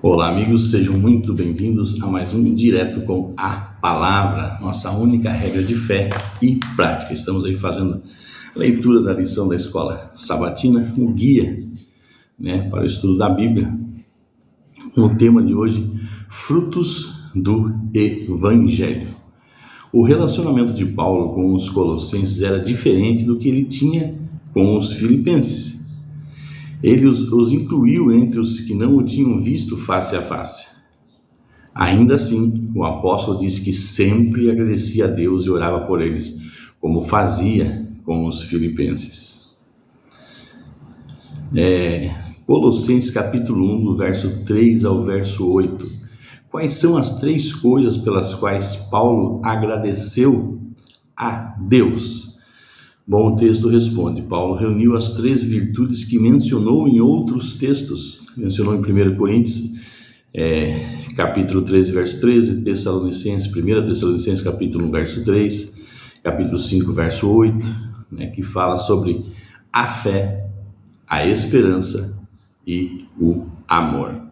Olá, amigos, sejam muito bem-vindos a mais um Direto com a Palavra, nossa única regra de fé e prática. Estamos aí fazendo a leitura da lição da escola sabatina, um guia, para o estudo da Bíblia. O tema de hoje, frutos do Evangelho. O relacionamento de Paulo com os colossenses era diferente do que ele tinha com os filipenses. Ele os incluiu entre os que não o tinham visto face a face. Ainda assim, o apóstolo disse que sempre agradecia a Deus e orava por eles, como fazia com os filipenses. Colossenses capítulo 1, do verso 3 ao verso 8. Quais são as 3 coisas pelas quais Paulo agradeceu a Deus? Bom, o texto responde: Paulo reuniu as 3 virtudes que mencionou em outros textos. Mencionou em 1 Coríntios, capítulo 13, verso 13, 1 Tessalonicenses, capítulo 1, verso 3, capítulo 5, verso 8, que fala sobre a fé, a esperança e o amor.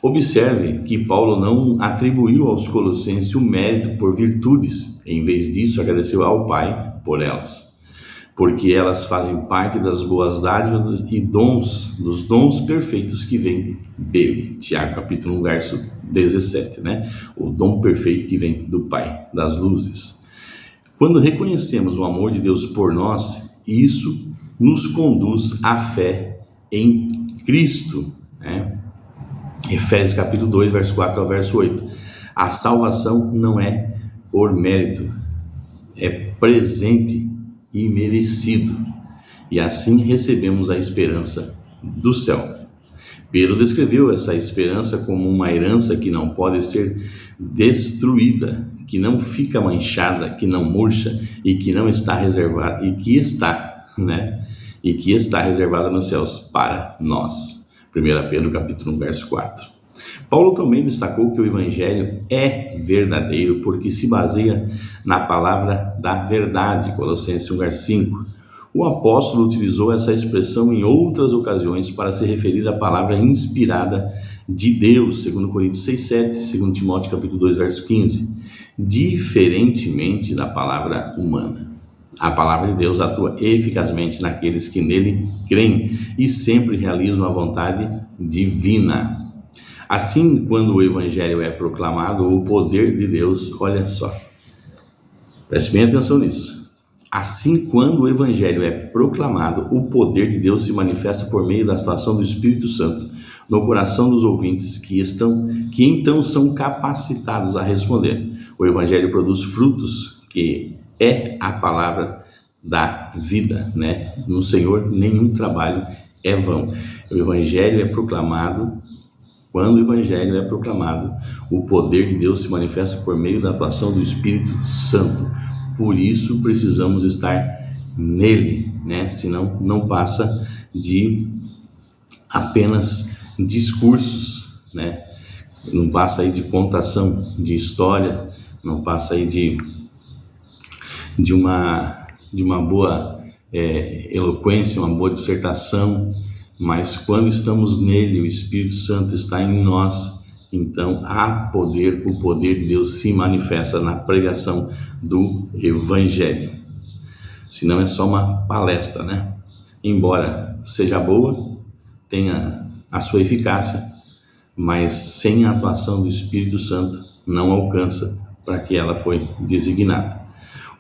Observe que Paulo não atribuiu aos colossenses o mérito por virtudes. Em vez disso, agradeceu ao Pai por elas, porque elas fazem parte das boas dádivas e dos dons perfeitos que vêm dele. Tiago, capítulo 1, verso 17, O dom perfeito que vem do Pai das luzes. Quando reconhecemos o amor de Deus por nós, isso nos conduz à fé em Cristo, Efésios, capítulo 2, verso 4 ao verso 8. A salvação não é por mérito, é presente e merecido, e assim recebemos a esperança do céu. Pedro descreveu essa esperança como uma herança que não pode ser destruída, que não fica manchada, que não murcha e que não está reservada, e que está reservada nos céus para nós. 1 Pedro capítulo 1, verso 4. Paulo também destacou que o Evangelho é verdadeiro porque se baseia na palavra da verdade, Colossenses 1, verso 5. O apóstolo utilizou essa expressão em outras ocasiões para se referir à palavra inspirada de Deus, 2 Coríntios 6, 7, 2 Timóteo capítulo 2, verso 15, diferentemente da palavra humana. A palavra de Deus atua eficazmente naqueles que nele creem e sempre realizam a vontade divina. Assim, quando o Evangelho é proclamado, o poder de Deus, olha só, preste bem atenção nisso. Assim, quando o Evangelho é proclamado, o poder de Deus se manifesta por meio da atuação do Espírito Santo no coração dos ouvintes que então são capacitados a responder. O Evangelho produz frutos que é a palavra da vida, No Senhor nenhum trabalho é vão. O Evangelho é proclamado. Quando o Evangelho é proclamado, o poder de Deus se manifesta por meio da atuação do Espírito Santo. Por isso precisamos estar nele, Senão não passa de apenas discursos, Não passa aí de contação de história, não passa aí de uma boa eloquência, uma boa dissertação. Mas quando estamos nele, o Espírito Santo está em nós, então o poder de Deus se manifesta na pregação do Evangelho. Senão é só uma palestra, Embora seja boa, tenha a sua eficácia, mas sem a atuação do Espírito Santo não alcança para que ela foi designada.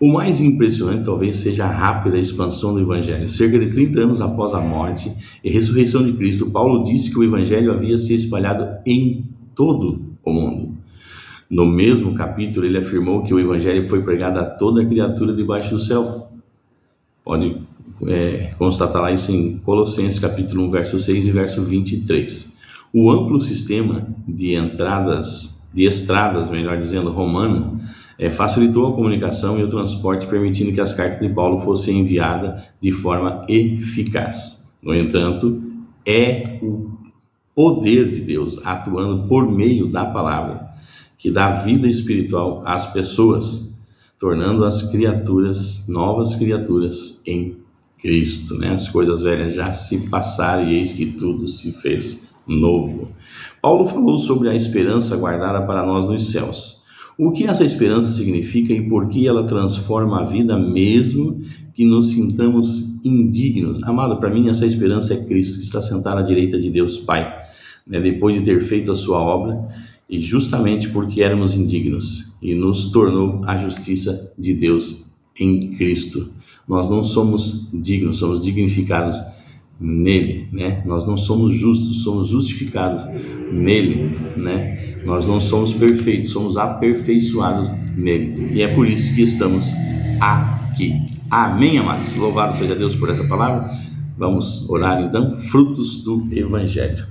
O mais impressionante talvez seja a rápida expansão do Evangelho. Cerca de 30 anos após a morte e ressurreição de Cristo, Paulo disse que o Evangelho havia se espalhado em todo o mundo. No mesmo capítulo, ele afirmou que o Evangelho foi pregado a toda criatura debaixo do céu. Pode constatar lá isso em Colossenses capítulo 1, verso 6 e verso 23. O amplo sistema de estradas, romano, facilitou a comunicação e o transporte, permitindo que as cartas de Paulo fossem enviadas de forma eficaz. No entanto, é o poder de Deus atuando por meio da palavra que dá vida espiritual às pessoas, tornando as criaturas novas criaturas em Cristo. As coisas velhas já se passaram e eis que tudo se fez novo. Paulo falou sobre a esperança guardada para nós nos céus. O que essa esperança significa e por que ela transforma a vida mesmo que nos sintamos indignos? Amado, para mim essa esperança é Cristo, que está sentado à direita de Deus Pai, depois de ter feito a sua obra, e justamente porque éramos indignos, e nos tornou a justiça de Deus em Cristo. Nós não somos dignos, somos dignificados nele, Nós não somos justos, somos justificados nele, Nós não somos perfeitos, somos aperfeiçoados nele. E é por isso que estamos aqui. Amém, amados? Louvado seja Deus por essa palavra. Vamos orar então. Frutos do Evangelho.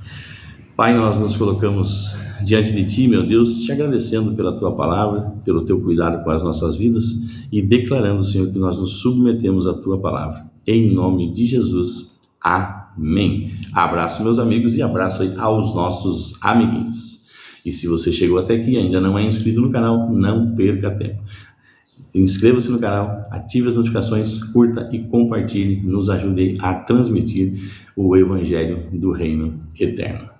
Pai, nós nos colocamos diante de Ti, meu Deus, te agradecendo pela Tua palavra, pelo Teu cuidado com as nossas vidas e declarando, Senhor, que nós nos submetemos à Tua palavra. Em nome de Jesus. Amém. Abraço, meus amigos, e abraço aí aos nossos amiguinhos. E se você chegou até aqui e ainda não é inscrito no canal, não perca tempo. Inscreva-se no canal, ative as notificações, curta e compartilhe, nos ajude a transmitir o Evangelho do Reino Eterno.